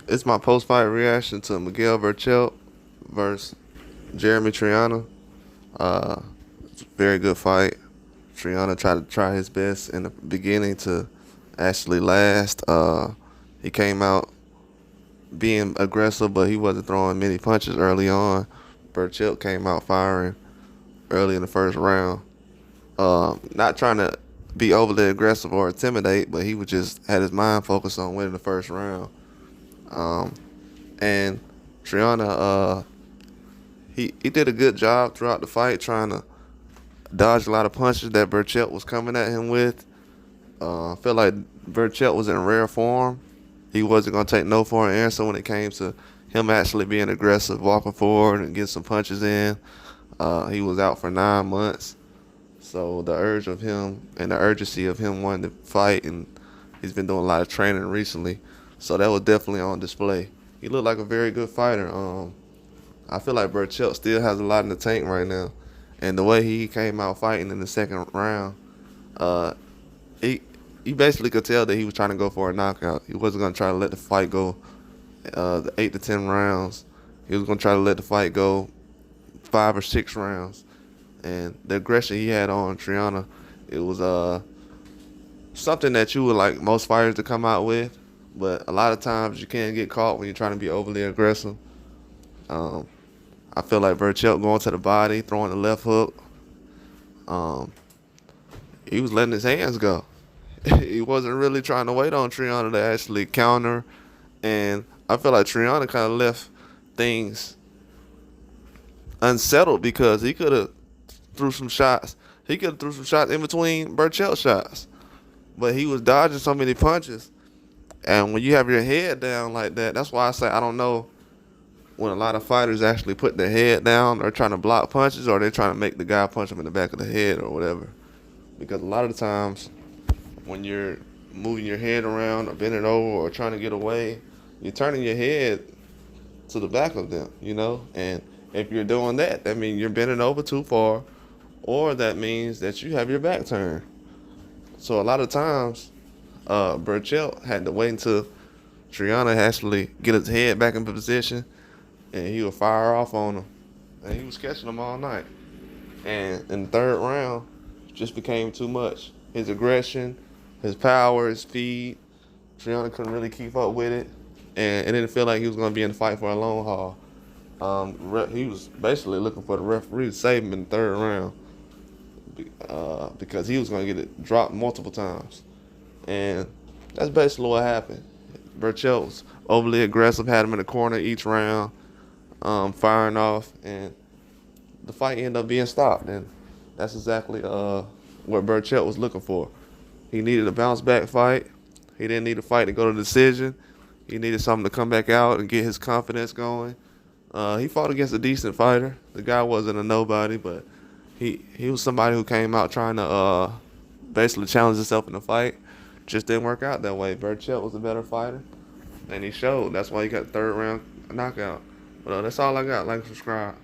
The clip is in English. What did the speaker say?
It's my post-fight reaction to Miguel Berchelt versus Jeremy Triana. It's a very good fight. Triana tried to try his best in the beginning to actually last. He came out being aggressive, but he wasn't throwing many punches early on. Berchelt came out firing early in the first round. Not trying to be overly aggressive or intimidate, but he was just had his mind focused on winning the first round. Um, and Triana, he did a good job throughout the fight, trying to dodge a lot of punches that Berchelt was coming at him with. I feel like Berchelt was in rare form. He wasn't going to take no for an answer when it came to him actually being aggressive, walking forward and getting some punches in. He was out for 9 months. So the urge of him and the urgency of him wanting to fight, and he's been doing a lot of training recently. So that was definitely on display. He looked like a very good fighter. I feel like Berchelt still has a lot in the tank right now. And the way he came out fighting in the second round, he you basically could tell that he was trying to go for a knockout. He wasn't going to try to let the fight go the 8 to 10 rounds. He was going to try to let the fight go 5 or 6 rounds. And the aggression he had on Triana, it was something that you would like most fighters to come out with. But a lot of times you can get caught when you're trying to be overly aggressive. I feel like Berchelt going to the body, throwing the left hook. He was letting his hands go. He wasn't really trying to wait on Triana to actually counter. And I feel like Triana kind of left things unsettled because he could have threw some shots. He could have threw some shots in between Berchelt shots. But he was dodging so many punches. And when you have your head down like that, that's why I say I don't know when a lot of fighters actually put their head down or trying to block punches, or they're trying to make the guy punch him in the back of the head or whatever. Because a lot of the times when you're moving your head around or bending over or trying to get away, you're turning your head to the back of them, you know? And if you're doing that, that means you're bending over too far, or that means that you have your back turned. So a lot of times, Berchelt had to wait until Triana actually get his head back in position, and he would fire off on him. And he was catching him all night. And in the third round, it just became too much. His aggression, his power, his speed, Triana couldn't really keep up with it. And it didn't feel like he was going to be in the fight for a long haul. He was basically looking for the referee to save him in the third round because he was going to get it dropped multiple times. And that's basically what happened. Berchelt was overly aggressive, had him in the corner each round, firing off, and the fight ended up being stopped. And that's exactly what Berchelt was looking for. He needed a bounce-back fight. He didn't need a fight to go to decision. He needed something to come back out and get his confidence going. He fought against a decent fighter. The guy wasn't a nobody, but he was somebody who came out trying to basically challenge himself in the fight. Just didn't work out that way. Berchelt was a better fighter, and he showed. That's why he got the third round knockout. But that's all I got. Like and subscribe.